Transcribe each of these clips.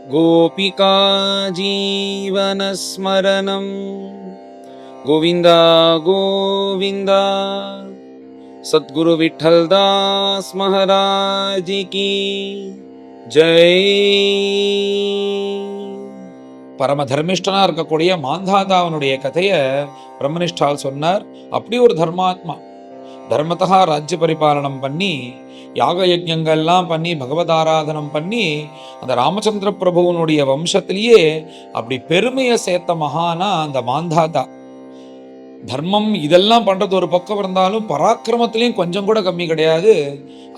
गोपिका जीवनस्मरणं गोविन्द गोविन्द। सद्गुरु विठ्ठलदास महाराज की जय। பரம தர்மிஷ்டனா இருக்கக்கூடிய மாந்தாதாவனுடைய கதையை பிரம்மனிஷ்டால் சொன்னார். அப்படி ஒரு தர்மாத்மா தர்மத்தகா ராஜ்ய பரிபாலனம் பண்ணி யாக யஜ்யங்கள்லாம் பண்ணி பகவத் ஆராதனம் பண்ணி அந்த ராமச்சந்திர பிரபுவனுடைய வம்சத்திலேயே அப்படி பெருமையை சேர்த்த மகானா அந்த மாந்தாதா. தர்மம் இதெல்லாம் பண்றது ஒரு பக்கம் இருந்தாலும் பராக்கிரமத்திலையும் கொஞ்சம் கூட கம்மி கிடையாது.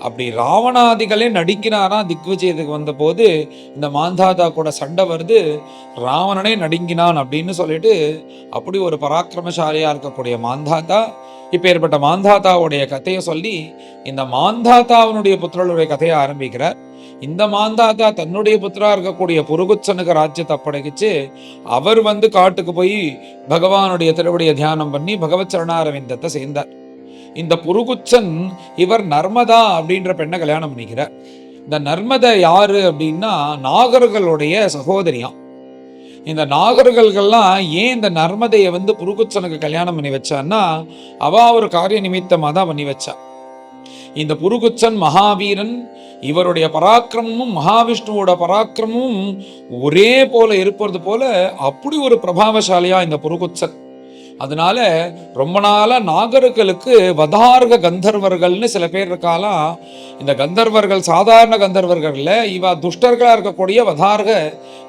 அப்படி ராவணாதிகளே நடுங்கினாராம். திக்விஜயத்துக்கு வந்த போது இந்த மாந்தாதா கூட சண்டை வருது, ராவணனே நடுங்கினான் அப்படின்னு சொல்லிட்டு அப்படி ஒரு பராக்கிரமசாலியா இருக்கக்கூடிய மாந்தாதா இப்ப ஏற்பட்ட மாந்தாதாவுடைய கதையை சொல்லி இந்த மாந்தாதாவனுடைய புத்திரனுடைய கதையை ஆரம்பிக்கிறார். இந்த மாந்தாதா தன்னுடைய புத்திரா இருக்கக்கூடிய புருகுச்சனுக்கு ராஜ்யத்தை அப்படைச்சு அவர் காட்டுக்கு போய் பகவானுடைய திருவடியை தியானம் பண்ணி பகவத் சரணாரவிந்தத்தை சேர்ந்தார். இந்த புருகுச்சன் இவர் நர்மதா அப்படின்ற பெண்ணை கல்யாணம் பண்ணிக்கிறார். இந்த நர்மதை யாரு அப்படின்னா நாகர்களுடைய சகோதரியாம். இந்த நாகர்கள்லாம் ஏன் இந்த நர்மதையை புருகுச்சனுக்கு கல்யாணம் பண்ணி வச்சான்னா அவ ஒரு காரிய நிமித்தமா தான் பண்ணி வச்சா. இந்த புருகுச்சன் மகாவீரன், இவருடைய பராக்கிரமும் மகாவிஷ்ணுவோட பராக்கிரமும் ஒரே போல இருப்பது போல அப்படி ஒரு பிரபாவசாலியா இந்த புருகுச்சன். அதனால ரொம்ப நாளா நாகர்களுக்கு வதார்க கந்தர்வர்கள்னு சில பேர் இருக்காலாம். இந்த கந்தர்வர்கள் சாதாரண கந்தர்வர்கள்ல இவ துஷ்டர்களா இருக்கக்கூடிய வதார்க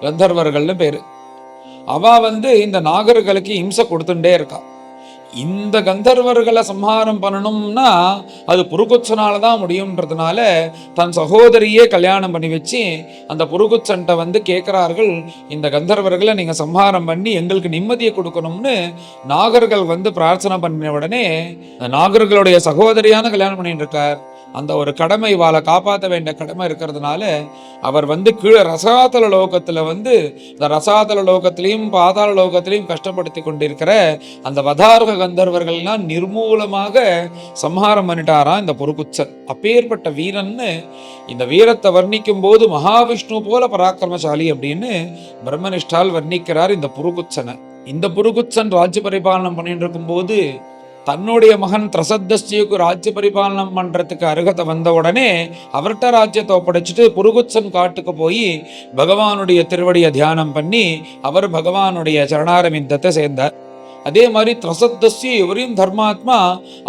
கந்தர்வர்கள்னு பேரு. அவ இந்த நாகர்களுக்கு இம்சை கொடுத்துட்டே இருக்கா. இந்த கந்தர்வர்களை சம்ஹாரம் பண்ணணும்னா அது புருகுச்சனாலதான் முடியும்ன்றதுனால தன் சகோதரியே கல்யாணம் பண்ணி வச்சு அந்த புருகுச்சன்ட்ட கேட்கிறார்கள், இந்த கந்தர்வர்களை நீங்க சம்ஹாரம் பண்ணி எங்களுக்கு நிம்மதியை கொடுக்கணும்னு நாகர்கள் பிரார்த்தனை பண்ணின உடனே நாகர்களுடைய சகோதரியான கல்யாணம் பண்ணிட்டு இருக்கார். அந்த ஒரு கடமை வாழை காப்பாற்ற வேண்டிய கடமை இருக்கிறதுனால அவர் கீழே ரசாதல லோகத்துல இந்த ரசாதல லோகத்திலையும் பாதாள லோகத்திலையும் கஷ்டப்படுத்தி கொண்டிருக்கிற அந்த வதார்க கந்தர்வர்கள்லாம் நிர்மூலமாக சம்ஹாரம் பண்ணிட்டாராம் இந்த புருகுச்சன். அப்பேற்பட்ட வீரன்னு இந்த வீரத்தை வர்ணிக்கும் போது மகாவிஷ்ணு போல பராக்கிரமசாலி அப்படின்னு பிரம்மனிஷ்டால் வர்ணிக்கிறார் இந்த புருகுச்சனை. இந்த புருகுச்சன் ராஜ்ய பரிபாலனம் பண்ணிட்டு இருக்கும் போது தன்னுடைய மகன் திரசத்தஸ்தியுக்கு ராஜ்ய பரிபாலனம் பண்றதுக்கு அருகதை வந்த உடனே அவர்கிட்ட ராஜ்யத்தை ஒப்படைச்சிட்டு புருகுச்சன் காட்டுக்கு போய் பகவானுடைய திருவடியை தியானம் பண்ணி அவர் பகவானுடைய சரணாரவிந்தத்தை சேர்ந்தார். அதே மாதிரி திரசத்தஸ்தி இவரையும் தர்மாத்மா,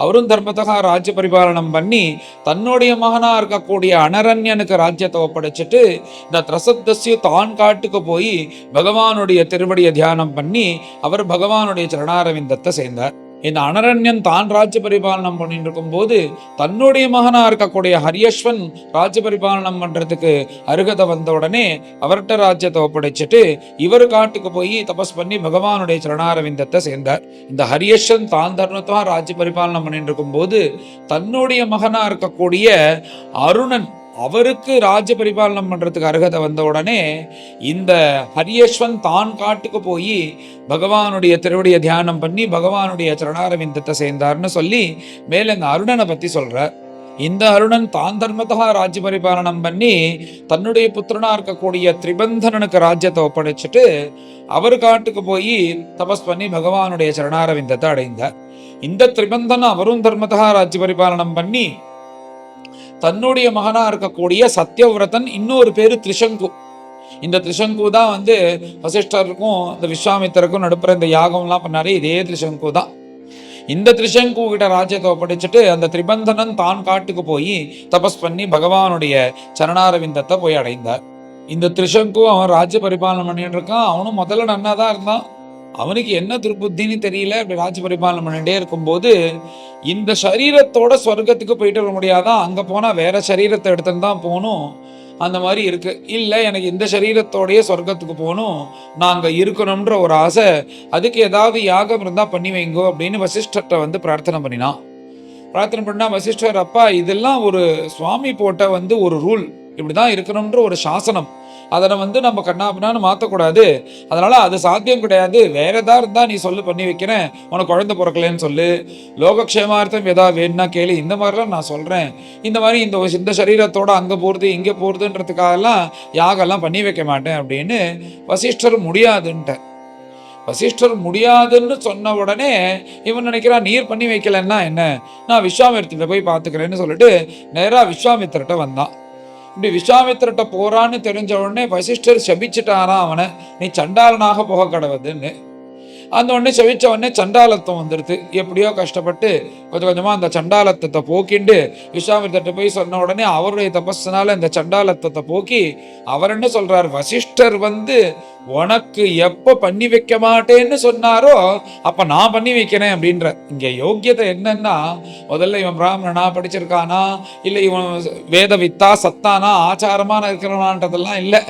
அவரும் தர்மத்தகா ராஜ்ய பரிபாலனம் பண்ணி தன்னுடைய மகனா இருக்கக்கூடிய அனரண்யனுக்கு ராஜ்யத்தை ஒப்படைச்சிட்டு இந்த திரசத்தஸ்தி தான் காட்டுக்கு போய் பகவானுடைய திருவடியை தியானம் பண்ணி அவர் பகவானுடைய சரணாரவிந்தத்தை சேர்ந்தார். இந்த அனரண்யன் தான் ராஜ்ய பரிபாலனம் பண்ணிட்டு இருக்கும் போது தன்னுடைய மகனா இருக்கக்கூடிய ஹரியஸ்வன் ராஜ்ய பரிபாலனம் பண்றதுக்கு அருகதை வந்த உடனே அவர்கிட்ட ராஜ்யத்தை ஒப்படைச்சிட்டு இவர் காட்டுக்கு போய் தபஸ் பண்ணி பகவானுடைய சரணாரவிந்தத்தை சேர்ந்தார். இந்த ஹரியஸ்வன் தான் தர்மத்தா ராஜ்ய பரிபாலனம் பண்ணிட்டு இருக்கும் போது தன்னுடைய மகனா இருக்கக்கூடிய அருணன் அவருக்கு ராஜ்ய பரிபாலனம் பண்றதுக்கு அருகதை வந்த உடனே இந்த ஹரியஸ்வன் தான் காட்டுக்கு போய் பகவானுடைய திருவடியை தியானம் பண்ணி பகவானுடைய சரணாரவிந்தத்தை சேர்ந்தார்னு சொல்லி மேல இந்த அருணனை பத்தி சொல்றார். இந்த அருணன் தான் தர்மத்தகா ராஜ்ய பரிபாலனம் பண்ணி தன்னுடைய புத்திரனா இருக்கக்கூடிய திரிபந்தனனுக்கு ராஜ்யத்தை ஒப்படைச்சிட்டு அவர் காட்டுக்கு போய் தபஸ் பண்ணி பகவானுடைய சரணாரவிந்தத்தை அடைந்தார். இந்த திரிபந்தன் அவரும் தர்மத்தகா ராஜ்ய பரிபாலனம் பண்ணி தன்னுடைய மகனா இருக்கக்கூடிய சத்யவிரதன், இன்னொரு பேரு திரிசங்கு. இந்த திரிசங்கு தான் வசிஷ்டருக்கும் இந்த விஸ்வாமித்தருக்கும் நடுப்புற இந்த யாகம்லாம் பண்ணாரு, இதே திரிசங்கு தான். இந்த திரிசங்கு கிட்ட ராஜ்யத்தை ஒப்படைச்சிட்டு அந்த திரிபந்தனன் தான் காட்டுக்கு போய் தபஸ் பண்ணி பகவானுடைய சரணாரவிந்தத்தை போய் அடைந்தார். இந்த திரிசங்கு அவன் ராஜ்ய பரிபாலனம் பண்ணிட்டு இருக்கான். அவனும் முதல்ல நன்னாதான் இருந்தான். அவனுக்கு என்ன துர்புத்தின்னு தெரியல. அப்படி ராஜ்ய பரிபாலனம் பண்ணிட்டே இருக்கும்போது இந்த சரீரத்தோட சொர்க்கத்துக்கு போயிட்டு வர முடியாதான், அங்க போனா வேற சரீரத்தை எடுத்துன்னு தான் போகணும், அந்த மாதிரி இருக்கு. இல்லை எனக்கு இந்த சரீரத்தோடய சொர்க்கத்துக்கு போகணும், நாங்க இருக்கணும்ன்ற ஒரு ஆசை, அதுக்கு ஏதாவது யாகம் இருந்தா பண்ணி வைங்கோ அப்படின்னு வசிஷ்டர்கிட்ட பிரார்த்தனை பண்ணினான். பிரார்த்தனை பண்ணா வசிஷ்டர், அப்பா இதெல்லாம் ஒரு சுவாமி போட்ட ஒரு ரூல், இப்படிதான் இருக்கணும்ன்ற ஒரு சாசனம், அதனை வந்து நம்ம கண்ணாபின்னான்னு மாற்றக்கூடாது. அதனால அது சாத்தியம் கிடையாது. வேற ஏதாவது இருந்தா நீ சொல்லு, பண்ணி வைக்கிறேன். உனக்கு குழந்தை பிறக்கலன்னு சொல்லு, லோகக்ஷேமார்த்தம் ஏதாவது வேணும்னா கேளு, இந்த மாதிரிலாம் நான் சொல்றேன். இந்த மாதிரி இந்த சரீரத்தோட அங்க போறது இங்க போறதுன்றதுக்காகலாம் யாகெல்லாம் பண்ணி வைக்க மாட்டேன் அப்படின்னு வசிஷ்டர் முடியாதுன்ட்ட. வசிஷ்டர் முடியாதுன்னு சொன்ன உடனே இவன் நினைக்கிறான், நீர் பண்ணி வைக்கலன்னா என்ன, நான் விஸ்வாமித்திர போய் பார்த்துக்கிறேன்னு சொல்லிட்டு நேரா விஸ்வாமித்திரட்ட வந்தான். இப்படி விஸ்வாமித்திரட்ட போறான்னு தெரிஞ்ச உடனே வசிஷ்டர் சபிச்சுட்டாராம் அவனை, நீ சண்டாளனாக போக கடவுதுன்னு. அந்த உடனே செவிச்ச உடனே சண்டாலத்துவம் வந்துடுது. எப்படியோ கஷ்டப்பட்டு கொஞ்சம் கொஞ்சமா அந்த சண்டாலத்தத்தை போக்கிண்டு விஸ்வாமித்திரட்ட போய் சொன்ன உடனே அவருடைய தபஸ்னால இந்த சண்டாலத்தத்தை போக்கி அவர் என்ன சொல்றார், வசிஷ்டர் வந்து உனக்கு எப்ப பண்ணி வைக்க மாட்டேன்னு சொன்னாரோ அப்ப நான் பண்ணி வைக்கிறேன் அப்படின்ற. இங்க யோக்கியத்தை என்னன்னா, முதல்ல இவன் பிராமணனா படிச்சிருக்கானா, இல்ல இவன் வேத வித்தா சத்தானா ஆச்சாரமான இருக்கிறான்றதெல்லாம் இல்லை.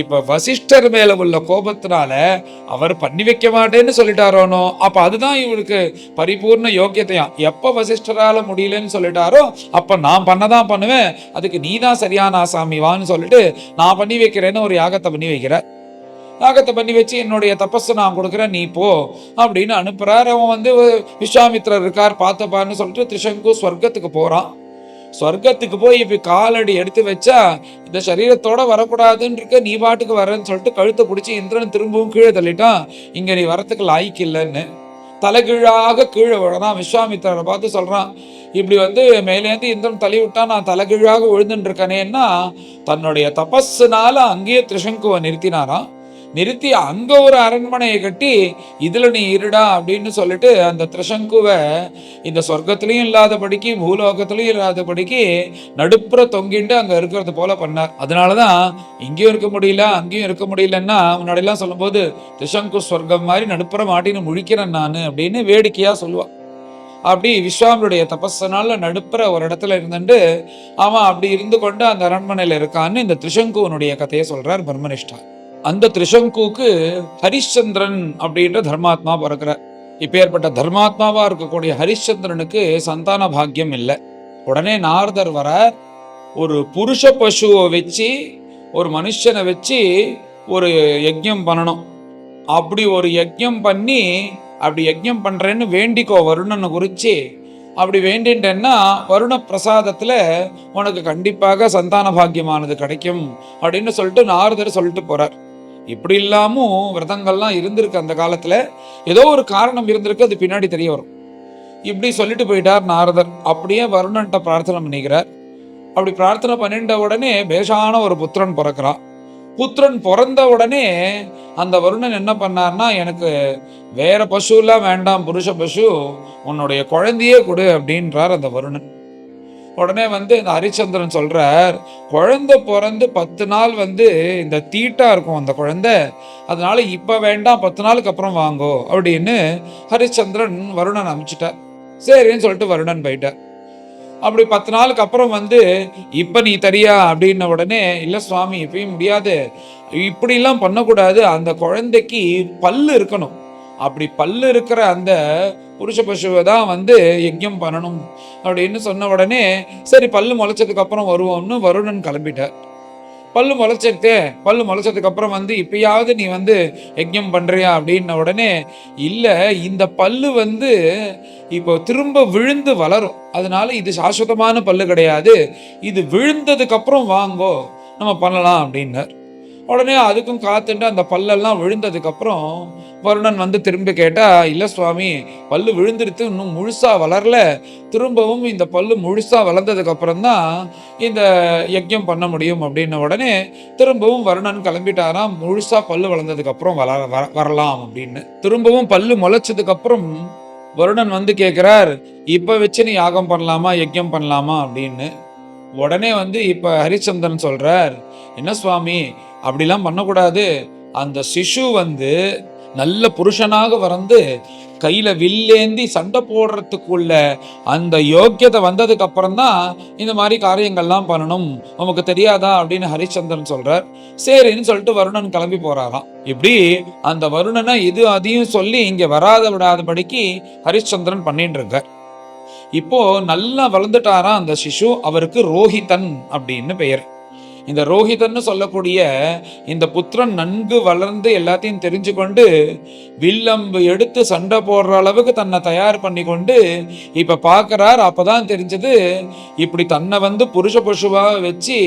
இப்ப வசிஷ்டர் மேல உள்ள கோபத்தினால அவர் பண்ணி வைக்க மாட்டேன்னு சொல்லிட்டாரோனோ, அப்ப அதுதான் இவருக்கு பரிபூர்ண யோக்கியத்தையாம். எப்ப வசிஷ்டரால முடியலன்னு சொல்லிட்டாரோ அப்ப நான் பண்ணதான் பண்ணுவேன், அதுக்கு நீ தான் சரியான ஆசாமி வான்னு சொல்லிட்டு நான் பண்ணி வைக்கிறேன்னு ஒரு யாகத்தை பண்ணி வைக்கிற. யாகத்தை பண்ணி வச்சு என்னுடைய தபஸை நான் கொடுக்குறேன், நீ போ அப்படின்னு அனுப்புறார். அவன் வந்து விஸ்வாமித்திரர் இருக்கார் பார்த்தப்பான்னு சொல்லிட்டு திரிசங்கு ஸ்வர்க்கத்துக்கு போறான். ஸ்வர்க்கத்துக்கு போய் இப்ப காலடி எடுத்து வச்சா இந்த சரீரத்தோட வரக்கூடாதுன்னு இருக்க, நீ பாட்டுக்கு வரேன்னு சொல்லிட்டு கழுத்தை பிடிச்சி இந்திரன் திரும்பவும் கீழே தள்ளிட்டான். இங்க நீ வரத்துக்கு லாய்க்கு இல்லைன்னு தலைகீழாக கீழே விழறான். விஸ்வாமித்திரரை பார்த்து சொல்றான், இப்படி வந்து மேலேந்து இந்திரன் தள்ளி விட்டா நான் தலைகீழாக விழுந்துட்டு இருக்கனேன்னா தன்னுடைய தபஸ்னால அங்கேயே திரிசங்குவை நிறுத்தினாராம். நிறுத்தி அங்க ஒரு அரண்மனையை கட்டி இதுல நீ இருடா அப்படின்னு சொல்லிட்டு அந்த திரிசங்குவை இந்த சொர்க்கத்திலையும் இல்லாதபடிக்கு பூலோகத்திலையும் இல்லாதபடிக்கு நடுப்புற தொங்கிட்டு அங்க இருக்கிறது போல பண்ணார். அதனாலதான் இங்கேயும் இருக்க முடியல அங்கேயும் இருக்க முடியலன்னா முன்னாடி எல்லாம் சொல்லும் போது திரிசங்கு சொர்க்கம் மாதிரி நடுப்புற மாட்டின்னு முழிக்கிறேன் நான் அப்படின்னு வேடிக்கையா சொல்லுவான். அப்படி விஸ்வாமியுடைய தபஸ்னால நடுப்புற ஒரு இடத்துல இருந்துட்டு அவன் அப்படி இருந்து கொண்டு அந்த அரண்மனையில இருக்கான்னு இந்த திரிசங்குவனுடைய கதையை சொல்றார் பிரம்மனிஷ்டா. அந்த திரிசங்குக்கு ஹரிச்சந்திரன் அப்படின்ற தர்மாத்மா பிறக்கிறார். இப்பேற்பட்ட தர்மாத்மாவா இருக்கக்கூடிய ஹரிச்சந்திரனுக்கு சந்தான பாக்கியம் இல்லை. உடனே நாரதர் வர, ஒரு புருஷ பசுவை வச்சு ஒரு மனுஷனை வச்சு ஒரு யஜ்யம் பண்ணணும். அப்படி ஒரு யஜ்யம் பண்ணி அப்படி யஜ்யம் பண்றேன்னு வேண்டிக்கோ வருணனை குறிச்சு. அப்படி வேண்டின்றேன்னா வருண பிரசாதத்துல உனக்கு கண்டிப்பாக சந்தான பாக்கியமானது கிடைக்கும் அப்படின்னு சொல்லிட்டு நாரதர் சொல்லிட்டு போறார். இப்படி இல்லாமும் விரதங்கள்லாம் இருந்திருக்கு அந்த காலத்துல, ஏதோ ஒரு காரணம் இருந்திருக்கு, அது பின்னாடி தெரிய வரும். இப்படி சொல்லிட்டு போயிட்டார் நாரதர். அப்படியே வருணன்ட்ட பிரார்த்தனை பண்ணிக்கிறார். அப்படி பிரார்த்தனை பண்ணிட்ட உடனே பேஷான ஒரு புத்திரன் பிறக்கிறான். புத்திரன் பிறந்த உடனே அந்த வருணன் என்ன பண்ணார்னா, எனக்கு வேற பசுலாம் வேண்டாம், புருஷ பசு, உன்னுடைய குழந்தையே கொடு அப்படின்றார் அந்த வருணன். உடனே வந்து இந்த ஹரிச்சந்திரன் சொல்றார், குழந்தை பிறந்து 10 நாள் வந்து இந்த தீட்டா இருக்கும் அந்த குழந்தை, அதனால இப்ப வேண்டாம் 10 நாளுக்கு அப்புறம் வாங்கோ அப்படின்னு ஹரிச்சந்திரன் வருணன் அனுப்பிச்சிட்டார். சரின்னு சொல்லிட்டு வருணன் போயிட்டார். அப்படி 10 நாளுக்கு அப்புறம் வந்து இப்ப நீ தரியா அப்படின்ன உடனே, இல்ல சுவாமி இப்பயும் முடியாது, இப்படிலாம் பண்ணக்கூடாது, அந்த குழந்தைக்கு பல்லு இருக்கணும், அப்படி பல்லு இருக்கிற அந்த புருஷ பசுவை தான் வந்து யஜ்யம் பண்ணணும் அப்படின்னு சொன்ன உடனே சரி பல்லு முளைச்சதுக்கு அப்புறம் வருவோம்னு வருணன் கிளம்பிட்டார். பல்லு முளைச்சதுக்கு அப்புறம் வந்து இப்பயாவது நீ வந்து யஜ்யம் பண்றியா அப்படின்ன உடனே, இல்ல இந்த பல்லு வந்து இப்போ திரும்ப விழுந்து வளரும், அதனால இது சாஸ்வதமான பல்லு கிடையாது, இது விழுந்ததுக்கு அப்புறம் வாங்கோ நம்ம பண்ணலாம் அப்படின்னார். உடனே அதுக்கும் காத்துட்டு அந்த பல்லெல்லாம் விழுந்ததுக்கு அப்புறம் வருணன் வந்து திரும்ப கேட்டா, இல்ல சுவாமி பல்லு விழுந்துடுத்து, இன்னும் முழுசா வளரல, திரும்பவும் இந்த பல்லு முழுசா வளர்ந்ததுக்கு அப்புறம் தான் இந்த யஜ்யம் பண்ண முடியும் அப்படின்ன உடனே திரும்பவும் வருணன் கிளம்பிட்டாராம். முழுசா பல்லு வளர்ந்ததுக்கு அப்புறம் வரலாம் அப்படின்னு. திரும்பவும் பல்லு முளைச்சதுக்கு அப்புறம் வருணன் வந்து கேட்கிறார், இப்ப வச்சு நீ யாகம் பண்ணலாமா யஜ்யம் பண்ணலாமா அப்படின்னு. உடனே வந்து இப்ப ஹரிச்சந்திரன் சொல்றார், என்ன சுவாமி அப்படிலாம் பண்ணக்கூடாது, அந்த சிசு வந்து நல்ல புருஷனாக வந்து கையில வில்லேந்தி சண்டை போடுறதுக்குள்ள அந்த யோக்கியத்தை வந்ததுக்கு அப்புறம் தான் இந்த மாதிரி காரியங்கள்லாம் பண்ணணும், உமக்கு தெரியாதா அப்படின்னு ஹரிச்சந்திரன் சொல்றார். சரின்னு சொல்லிட்டு வருணன் கிளம்பி போறாராம். இப்படி அந்த வருணனை இது அதையும் சொல்லி இங்க வராத விடாதபடிக்கு ஹரிச்சந்திரன் பண்ணிட்டு இருக்கார். இப்போ நல்லா வளர்ந்துட்டாராம் அந்த சிசு, அவருக்கு ரோஹிதன் அப்படின்னு பெயர். இந்த ரோஹிதன்னு சொல்லக்கூடிய இந்த புத்திரன் நன்கு வளர்ந்து எல்லாத்தையும் தெரிஞ்சு கொண்டு வில்லம்பு எடுத்து சண்டை போடுற அளவுக்கு தன்னை தயார் பண்ணி கொண்டு இப்ப பார்க்கிறார். அப்பதான் தெரிஞ்சது இப்படி தன்னை வந்து புருஷ பசுவா வச்சு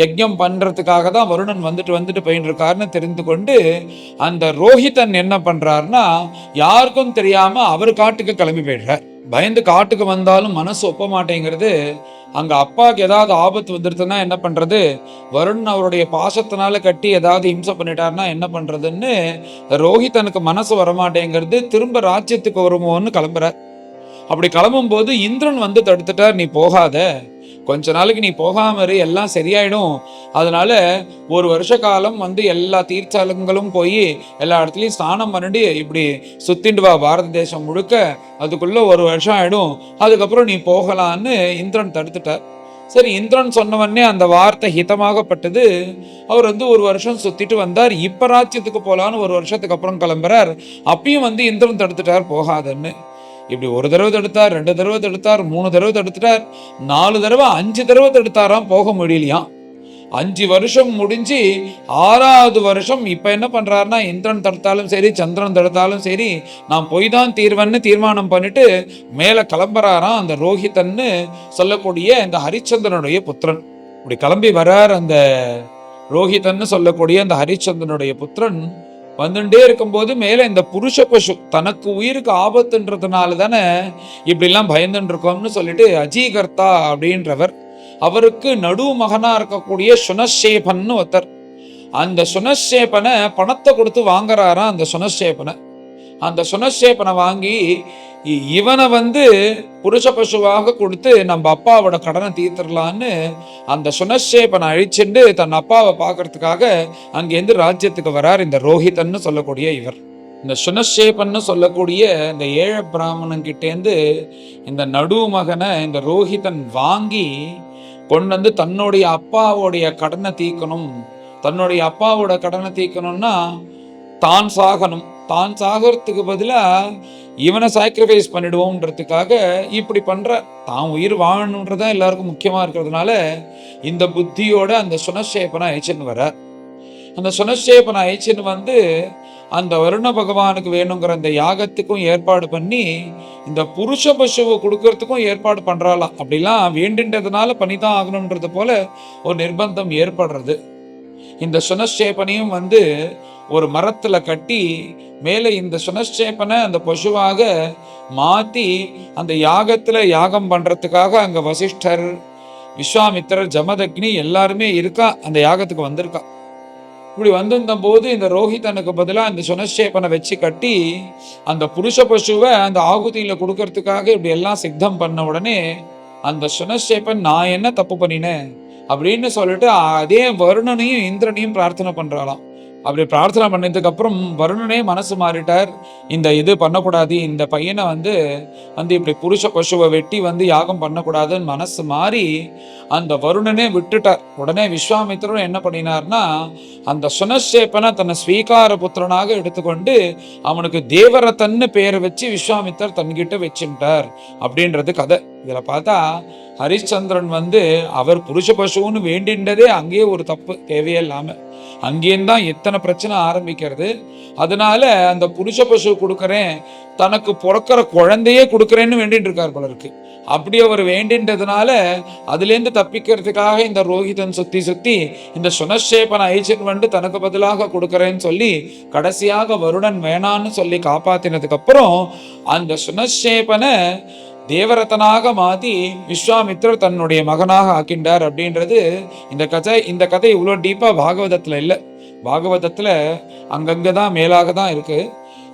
யஜ்ஞம் பண்றதுக்காக தான் வருணன் வந்துட்டு போயிட்டு இருக்காருன்னு தெரிந்து கொண்டு அந்த ரோஹிதன் என்ன பண்றாருன்னா யாருக்கும் தெரியாம அவர் காட்டுக்கு கிளம்பி போயிடுறார். பயந்து காட்டுக்கு வந்தாலும் மனசு ஒப்ப மாட்டேங்கிறது. அங்க அப்பாவுக்கு ஏதாவது ஆபத்து வந்துருதுன்னா என்ன பண்றது, வருண் அவருடைய பாசத்தினால கட்டி ஏதாவது இம்சை பண்ணிட்டாருன்னா என்ன பண்றதுன்னு ரோஹிதனுக்கு மனசு வரமாட்டேங்கிறது. திரும்ப ராஜ்யத்துக்கு வருமோன்னு கிளம்புறார். அப்படி கிளம்பும் போது இந்திரன் வந்து தடுத்துட்டார், நீ போகாத, கொஞ்ச நாளைக்கு நீ போகாம இரு, எல்லாம் சரியாயிடும். அதனால ஒரு வருஷ காலம் வந்து எல்லா தீர்த்தலங்களும் போய் எல்லா இடத்துலையும் ஸ்நானம் பண்ணிட்டு இப்படி சுத்திண்டு வா பாரத தேசம் முழுக்க, அதுக்குள்ள ஒரு வருஷம் ஆயிடும், அதுக்கப்புறம் நீ போகலான்னு இந்திரன் தடுத்துட்டார். சரி, இந்திரன் சொன்னவொடனே அந்த வார்த்தை ஹிதமாகப்பட்டது. அவர் வந்து ஒரு வருஷம் சுத்திட்டு வந்தார். இப்ப ராஜ்யத்துக்கு போலான்னு ஒரு வருஷத்துக்கு அப்புறம் கிளம்புறார். அப்பயும் வந்து இந்திரன் தடுத்துட்டார் போகாதன்னு. இப்படி ஒரு தடவை தடுத்தார், 2 தடவை தடுத்தார், 3 தடவை தடுத்துட்டார், 4 தடவை 5 தடவை தடுத்தாராம், போக முடியலையாம். 5 வருஷம் முடிஞ்சு 6வது வருஷம் இப்ப என்ன பண்றாருன்னா இந்திரன் தடுத்தாலும் சரி சந்திரன் தடுத்தாலும் சரி நான் போய் தான் தீர்வன்னு தீர்மானம் பண்ணிட்டு மேல கிளம்புறாராம். அந்த ரோஹிதன்னு சொல்லக்கூடிய இந்த ஹரிச்சந்திரனுடைய புத்திரன் இப்படி கிளம்பி வரார். அந்த ரோஹிதன்னு சொல்லக்கூடிய அந்த ஹரிச்சந்திரனுடைய புத்திரன் வந்துட்டே இருக்கும்போது மேல இந்த புருஷ பசு தனக்கு உயிருக்கு ஆபத்துன்றதுனால தானே இப்படிலாம் பயந்துட்டு இருக்கோம்னு சொல்லிட்டு அஜீகர்த்தா அப்படின்றவர், அவருக்கு நடு மகனா இருக்கக்கூடிய சுனஷேபன் ஒருத்தர், அந்த சுனஷேபனை பணத்தை கொடுத்து வாங்குறாராம். அந்த சுனஷேபனை வாங்கி இவனை வந்து புருஷ பசுவாக கொடுத்து நம்ம அப்பாவோட கடனை தீர்த்துடலான்னு அந்த சுனஷேபனை அழிச்சுண்டு தன் அப்பாவை பார்க்கறதுக்காக அங்கேருந்து ராஜ்யத்துக்கு வரார் இந்த ரோஹிதன்னு சொல்லக்கூடிய இவர். இந்த சுனஷேபன்னு சொல்லக்கூடிய இந்த ஏழை பிராமணன் கிட்டேந்து இந்த நடு மகனை இந்த ரோஹிதன் வாங்கி கொண்டு வந்து தன்னுடைய அப்பாவோடைய கடனை தீர்க்கணும். தன்னுடைய அப்பாவோட கடனை தீர்க்கணும்னா தான் சாகணும், தான் சாகிறதுக்கு பதிலா இவனை சாக்ரிஃபைஸ் பண்ணிடுவோம்ன்றதுக்காக இப்படி பண்ற. தான் உயிர் வாழணுன்றதான் எல்லாருக்கும் முக்கியமா இருக்கிறதுனால இந்த புத்தியோட அந்த சுனஷேபனை அழிச்சுன்னு வர. அந்த சுனஷேபனை அழிச்சுன்னு வந்து அந்த வருண பகவானுக்கு வேணுங்கிற அந்த யாகத்துக்கும் ஏற்பாடு பண்ணி இந்த புருஷ பசுவை கொடுக்கறதுக்கும் ஏற்பாடு பண்றாளாம். அப்படிலாம் வேண்டின்றதுனால பண்ணிதான் ஆகணும்ன்றது போல ஒரு நிர்பந்தம் ஏற்படுறது. இந்த சுனஷேபனையும் வந்து ஒரு மரத்துல கட்டி மேலே இந்த சுனஷேபனை அந்த பசுவாக மாத்தி அந்த யாகத்துல யாகம் பண்றதுக்காக அங்க வசிஷ்டர், விஸ்வாமித்திரர், ஜமதக்னி எல்லாருமே இருக்கா, அந்த யாகத்துக்கு வந்திருக்கா. இப்படி வந்திருந்த போது இந்த ரோஹிதனுக்கு பதிலாக இந்த சுனஷேபனை வச்சு கட்டி அந்த புருஷ பசுவை அந்த ஆகுதியில கொடுக்கறதுக்காக இப்படி எல்லாம் சித்தம் பண்ண உடனே அந்த சுனஷேபன் நான் என்ன தப்பு பண்ணினேன் அப்படின்னு சொல்லிட்டு அதே வருணனையும் இந்திரனையும் பிரார்த்தனை பண்றாளாம். அப்படி பிரார்த்தனை பண்ணதுக்கு அப்புறம் வருணனே மனசு மாறிட்டார். இந்த இது பண்ணக்கூடாது, இந்த பையனை வந்து இப்படி புருஷ பசுவை வெட்டி வந்து யாகம் பண்ணக்கூடாதுன்னு மனசு மாறி அந்த வருணனே விட்டுட்டார். உடனே விஸ்வாமித்திரன் என்ன பண்ணினார்னா அந்த சுனஷேபனை தன்னை ஸ்வீகார புத்திரனாக எடுத்துக்கொண்டு அவனுக்கு தேவரத்தன்னு பேரை வச்சு விஸ்வாமித்தர் தன்கிட்ட வச்சுட்டார் அப்படின்றது கதை. இதுல பார்த்தா ஹரிச்சந்திரன் வந்து அவர் புருஷ பசுன்னு வேண்டின்றதே அங்கேயே ஒரு தப்பு, தேவையே இல்லாம அங்கேயும் எத்தனை பிரச்சனை ஆரம்பிக்கிறது. அதனால அந்த புருஷ பசு கொடுக்கறேன், தனக்கு பிறக்கிற குழந்தையே கொடுக்கறேன்னு வேண்டிட்டு இருக்கார் போல இருக்கு. அப்படி அவர் வேண்டின்றதுனால அதுலேருந்து தப்பிக்கிறதுக்காக இந்த ரோஹிதன் சுத்தி இந்த சுனஷேபனை ஐச்சன் வந்து தனக்கு பதிலாக கொடுக்கறேன்னு சொல்லி கடைசியாக வருணன் வேணான்னு சொல்லி காப்பாத்தினதுக்கு அப்புறம் அந்த சுனஷேபனை தேவரத்தனாக மாத்தி விஸ்வாமித்திரர் தன்னுடைய மகனாக ஆக்கின்றார் அப்படின்றது இந்த கதை இவ்வளோ டீப்பா பாகவதத்துல இல்லை. பாகவதத்துல அங்கங்கதான் மேலாக தான் இருக்கு.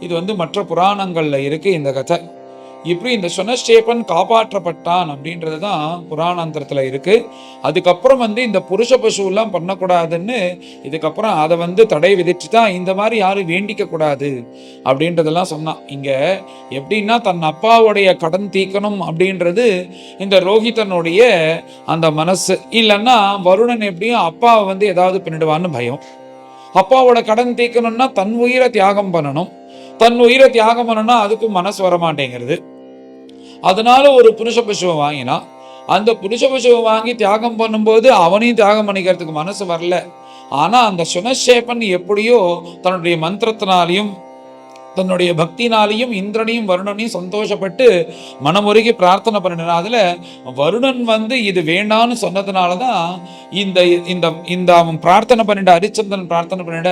இது வந்து மற்ற புராணங்கள்ல இருக்கு இந்த கதை. இப்படி இந்த சுனஷேபன் காப்பாற்றப்பட்டான் அப்படின்றது தான் புராணாந்தரத்துல இருக்கு. அதுக்கப்புறம் வந்து இந்த புருஷ பசு எல்லாம் பண்ணக்கூடாதுன்னு இதுக்கப்புறம் அதை வந்து தடை விதிச்சுதான் இந்த மாதிரி யாரும் வேண்டிக்க கூடாது அப்படின்றதெல்லாம் சொன்னான். இங்க எப்படின்னா தன் அப்பாவுடைய கடன் தீக்கணும் அப்படின்றது இந்த ரோஹிதனுடைய அந்த மனசு. இல்லைன்னா வருணன் எப்படியும் அப்பாவை வந்து ஏதாவது பண்ணிடுவான்னு பயம். அப்பாவோட கடன் தீக்கணும்னா தன் உயிரை தியாகம் பண்ணணும், தன் உயிரை தியாகம் பண்ணணும்னா அதுக்கும் மனசு வரமாட்டேங்கிறது. அதனால ஒரு புருஷ பசுவை வாங்கினா அந்த புருஷ பசுவை வாங்கி தியாகம் பண்ணும்போது அவனையும் தியாகம் பண்ணிக்கிறதுக்கு மனசு வரல. ஆனா அந்த சுனஷேபன் எப்படியோ தன்னுடைய மந்திரத்தினாலையும் தன்னுடைய பக்தினாலையும் இந்திரனையும் வருணனையும் சந்தோஷப்பட்டு மனமுருகி பிரார்த்தனை பண்ணினான். அதுல வருணன் இது வேண்டான்னு சொன்னதுனாலதான் இந்த இந்த இந்த அவன் பிரார்த்தனை பண்ணிட, ஹரிச்சந்திரன் பிரார்த்தனை பண்ணிட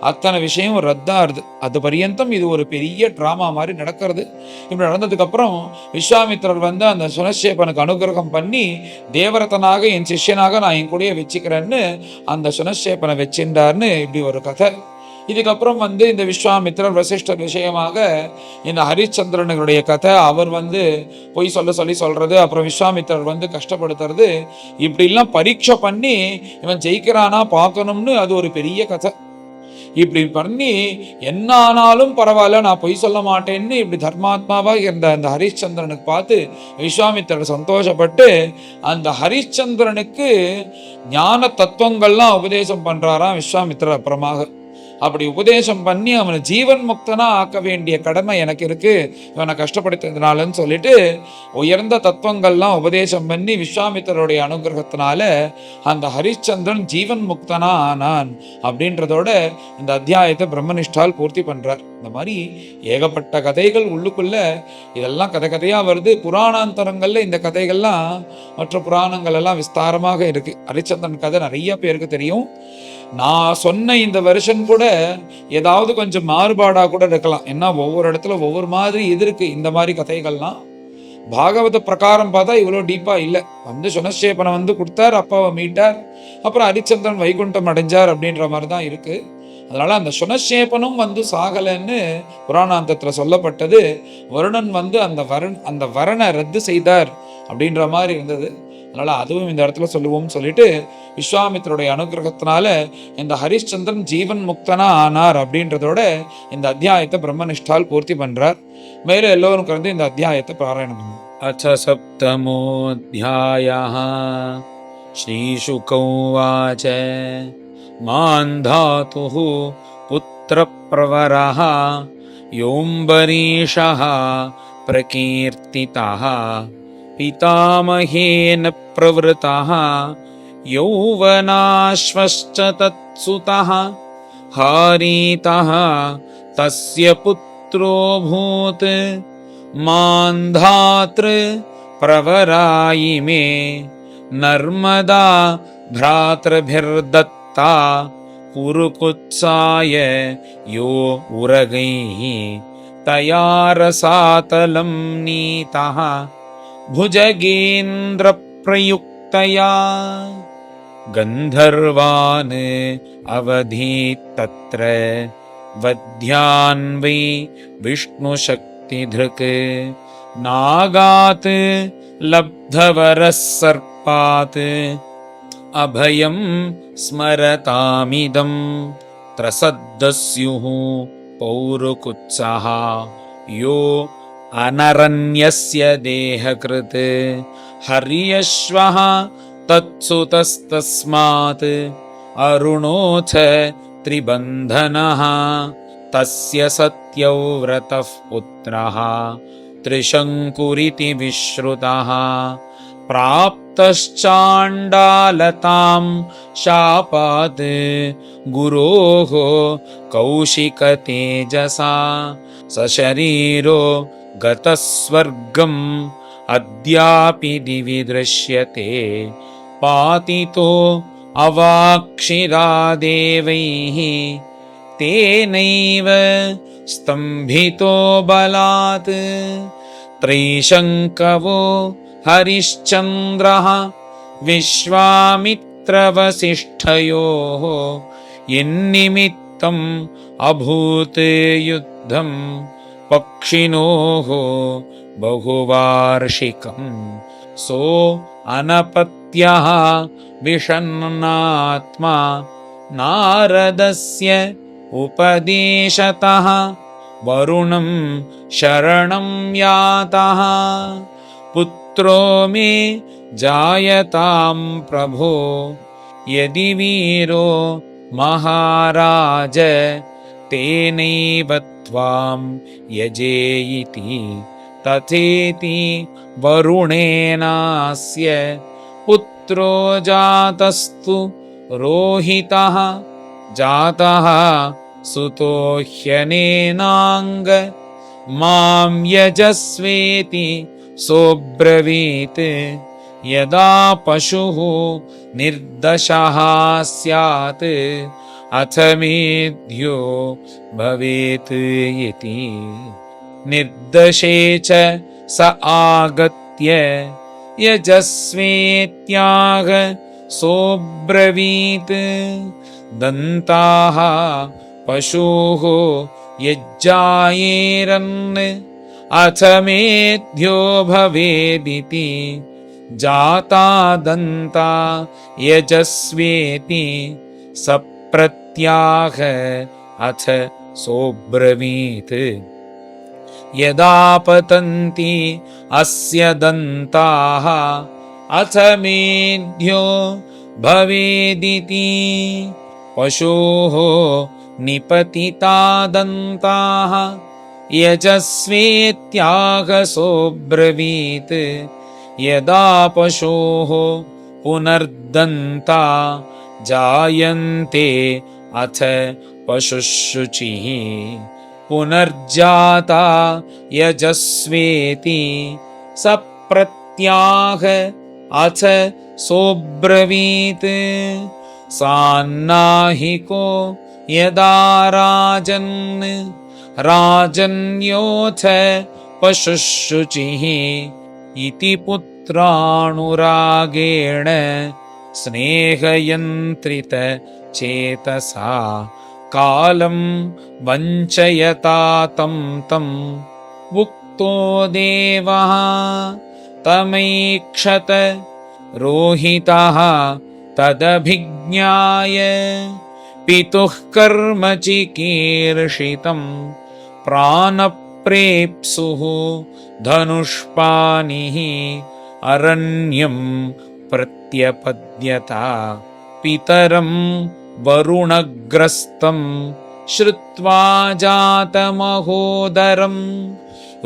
அத்தனை விஷயம் ரத்தாருது. அது பரியந்தம் இது ஒரு பெரிய டிராமா மாதிரி நடக்கிறது. இப்படி நடந்ததுக்கு அப்புறம் விஸ்வாமித்திரர் அந்த சுனஷேபனுக்கு அனுகிரகம் பண்ணி தேவரத்தனாக என் சிஷ்யனாக நான் என் கூடயே வச்சுக்கிறேன்னு அந்த சுனஷேபனை வச்சிருந்தார்னு இப்படி ஒரு கதை. இதுக்கப்புறம் இந்த விஸ்வாமித்திரர் வசிஷ்டர் விஷயமாக இந்த ஹரிச்சந்திரனுடைய கதை, அவர் பொய் சொல்றது, அப்புறம் விஸ்வாமித்திரர் கஷ்டப்படுத்துறது, இப்படிலாம் பரீட்சை பண்ணி இவன் ஜெயிக்கிறானா பார்க்கணும்னு அது ஒரு பெரிய கதை. இப்படி பண்ணி என்ன ஆனாலும் பரவாயில்ல, நான் பொய் சொல்ல மாட்டேன்னு இப்படி தர்மாத்மாவாக இருந்த அந்த ஹரிச்சந்திரனுக்கு பார்த்து விஸ்வாமித்திரர் சந்தோஷப்பட்டு அந்த ஹரிச்சந்திரனுக்கு ஞான தத்துவங்கள்லாம் உபதேசம் பண்றாராம் விஸ்வாமித்திரர். அப்புறமாக அப்படி உபதேசம் பண்ணி அவனை ஜீவன் முக்தனா ஆக்க வேண்டிய கடமை எனக்கு இருக்கு, இவனை கஷ்டப்படுத்துறதுனாலன்னு சொல்லிட்டு உயர்ந்த தத்துவங்கள்லாம் உபதேசம் பண்ணி விஸ்வாமித்திரருடைய அனுகிரகத்தினால அந்த ஹரிச்சந்திரன் ஜீவன் முக்தனா ஆனான். அப்படின்றதோட இந்த அத்தியாயத்தை பிரம்மனிஷ்டால் பூர்த்தி பண்றார். இந்த மாதிரி ஏகப்பட்ட கதைகள் உள்ளுக்குள்ள இதெல்லாம் கதையா வருது. புராணாந்தரங்கள்ல இந்த கதைகள்லாம் மற்ற புராணங்கள் எல்லாம் விஸ்தாரமாக இருக்கு. ஹரிச்சந்திரன் கதை நிறைய பேருக்கு தெரியும். நான் சொன்ன இந்த வருஷன் கூட ஏதாவது கொஞ்சம் மாறுபாடா கூட இருக்கலாம். ஏன்னா ஒவ்வொரு இடத்துல ஒவ்வொரு மாதிரி இது இருக்கு. இந்த மாதிரி கதைகள்லாம் பாகவத பிரகாரம் பார்த்தா இவ்வளோ டீப்பா இல்லை. சுனஷேபனை கொடுத்தார், அப்பாவை மீட்டார், அப்புறம் ஹரிச்சந்திரன் வைகுண்டம் அடைஞ்சார் அப்படின்ற மாதிரி தான் இருக்கு. அதனால அந்த சுனஷேபனும் சாகலன்னு புராணாந்தத்துல சொல்லப்பட்டது. வருணன் அந்த வரனை ரத்து செய்தார் அப்படின்ற மாதிரி இருந்தது. அதனால அதுவும் இந்த இடத்துல சொல்லுவோம் சொல்லிட்டு விஸ்வாமித்திரருடைய அனுகிரகத்தினால இந்த ஹரிச்சந்திரன் ஜீவன் முக்தனா ஆனார் அப்படின்றதோட இந்த அத்தியாயத்தை பிரம்மனிஷ்டால் பூர்த்தி பண்றார். மேலும் எல்லோரும் இந்த அத்தியாயத்தை பாராயணம் பண்ணும். அச்ச சப்தமோத்யாயः ஸ்ரீசுக உவாச மாந்தாதுः புத்திரப்ரவரः யோம்பரீஷः பிரகீர்த்திதः पितामहेन प्रवृतः यौवनाश्वश्च तत्सुतः हारीतः तस्य पुत्रोऽभूत् मान्धातृ प्रवरायिमे नर्मदा भ्रातृभिर्दत्ता पुरुकुत्साय यो उरगैः तया रसातलं नीतः भुजगेन्द्र प्रयुक्तया गन्धर्वान् अवधीत् तत्र वध्यान् वै विष्णुशक्तिधृक् नागात् लब्धवरः सर्पात् अभयं स्मरतामिदं त्रसद्दस्युः पौरुकुत्सः यो अनरण्यस्य देहकृत् हर्यश्वः तत्सुतस्तस्मात् अरुणोऽथ त्रिबन्धनः तस्य सत्यव्रतः पुत्रः त्रिशङ्कुरिति विश्रुतः प्राप्तश्चाण्डालतां शापात् गुरोः कौशिकतेजसा सशरीरो गतस्वर्गम् अद्यापि दिवि दृश्यते पातितो अवाक्षिरादेवैः तेनैव स्तम्भितो बलात् त्रैशङ्कवो हरिश्चन्द्रः विश्वामित्रवसिष्ठयोः यन्निमित्तम् अभूत् युद्धम् पक्षिणोः बहुवार्षिकम् सो अनपत्यः विषण्णात्मा नारदस्य उपदेशतः वरुणं शरणं यातः पुत्रो मे जायतां प्रभो यदि वीरो महाराज तेनैव त्वां यजेयिति तथेति वरुणेनास्य पुत्रो जातस्तु रोहितः जातः सुतो ह्यनेनाङ्ग मां यजस्वेति सोऽब्रवीत् यदा पशुः निर्दशः स्यात् अथ मेध्यो भवेत् इति। निर्दशे च स आगत्य यजस्वेत्याह सोऽब्रवीत् दन्ताः पशुः यज्जायेरन् अथ मेध्यो भवेदिति। जाता दन्ता यजस्वेति सप्रत्याह अथ सोऽब्रवीत् यदा पतन्ति अस्य दन्ताः अथ मेध्यो भवेदिति। पशोः निपतिता दन्ताः यजस्वेत्याह सोऽब्रवीत् यदा पशोः पुनर्दन्ता जायन्ते अथ पशुशुचिः पुनर्जाता यजस्वेति सप्रत्याह अथ सोऽब्रवीत् सान्नाहिको यदा राजन् राजन्योऽथ पशुशुचिः इति पुत्रानुरागेण स्नेहयन्त्रित चेतसा कालं वञ्चयता तं उक्तो देवः तमैक्षत रोहितः तदभिज्ञाय पितुः कर्म चिकीर्षितं प्राणप्रेप्सुः धनुष्पाणिः अरण्यं प्रत्यपद्यता पितरं वरुणग्रस्तं श्रुत्वा जातमहोदरं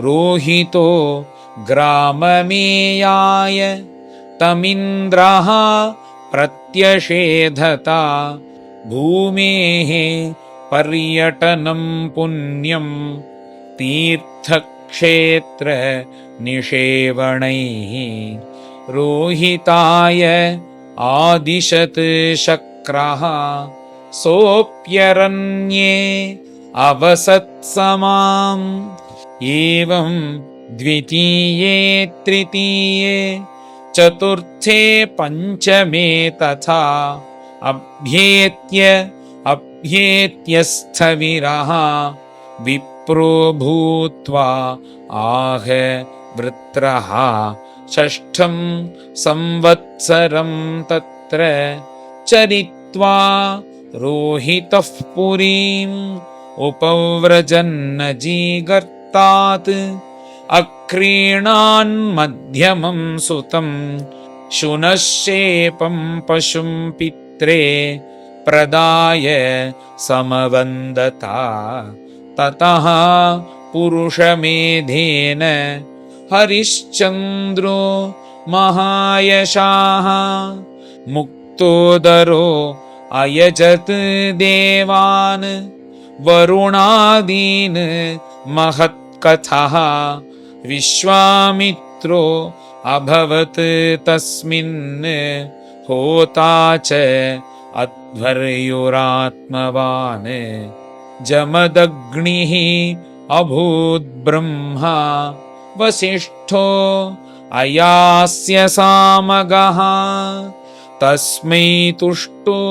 रोहितो ग्राममेयाय तमिन्द्रः प्रत्यषेधता भूमेः पर्यटनं पुण्यं तीर्थक्षेत्र निषेवणैः रोहिताय आदिशत् शक्रः सोऽप्यरण्ये अवसत्समाम् एवं द्वितीये तृतीये चतुर्थे पञ्चमे तथा अभ्येत्यस्थविरः विप्रो भूत्वा आह वृत्रः षष्ठं संवत्सरं तत्र चरित्वा रोहितः पुरीम् उपव्रजन्नजीगर्तात् अक्रीणान् मध्यमं सुतं शुनश्शेपं पशुं पित्रे प्रदाय समवन्दता ततः पुरुषमेधेन हरिश्चन्द्रो महायशाः मुक्तोदरो अयजत् देवान् वरुणादीन् महत्कथः विश्वामित्रो अभवत् तस्मिन् होता च अध्वर्युरात्मवान् जमदग्निः अभूत् ब्रह्मा वसिष्ठो अयास्य सामगः तस्मै तुष्टो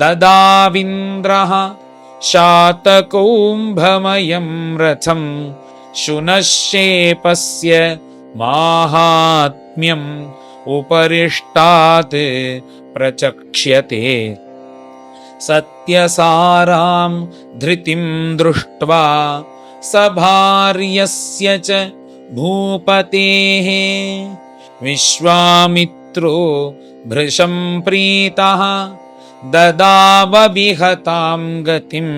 ददाविन्द्रः शातकौम्भमयं रथं शुनश्शेपस्य माहात्म्यम् उपरिष्टात् प्रचक्ष्यते सत्यसारां धृतिं दृष्ट्वा सभार्यस्य च भूपतेः विश्वामित्रो भृशं प्रीतः ददावविहतां गतिं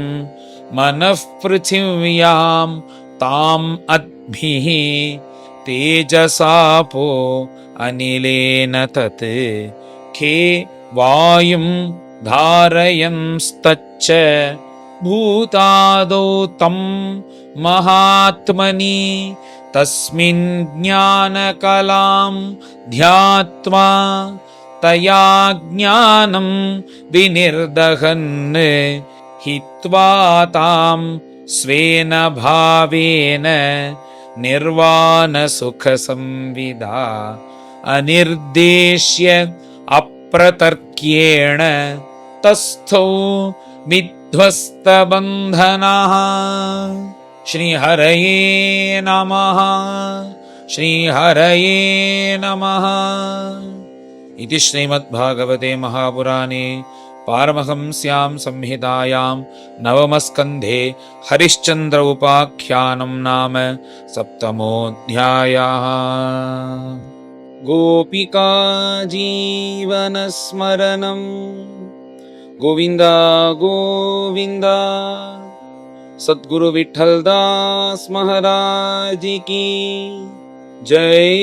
मनः पृथिव्यां ताम् अद्भिः तेजसापो अनिलेन तत् खे वायुं धारयंस्तच्च भूतादौ तं महात्मनि तस्मिन् ज्ञानकलां ध्यात्वा तया ज्ञानं विनिर्दहन् हित्वा तां स्वेन भावेन निर्वाणसुखसंविदा अनिर्देश्य अप्रतर्क्येण तस्थौ विध्वस्तबन्धनः। श्रीहरये नमः। श्रीहरये नमः। इति श्रीमद्भागवते महापुराणे पारमहंस्यां संहितायां नवमस्कन्धे हरिश्चन्द्र उपाख्यानं नाम सप्तमोऽध्यायः। गोपिका जीवनस्मरणं गोविन्द गोविन्द। सद्गुरु विठ्ठलदास महाराज की जय।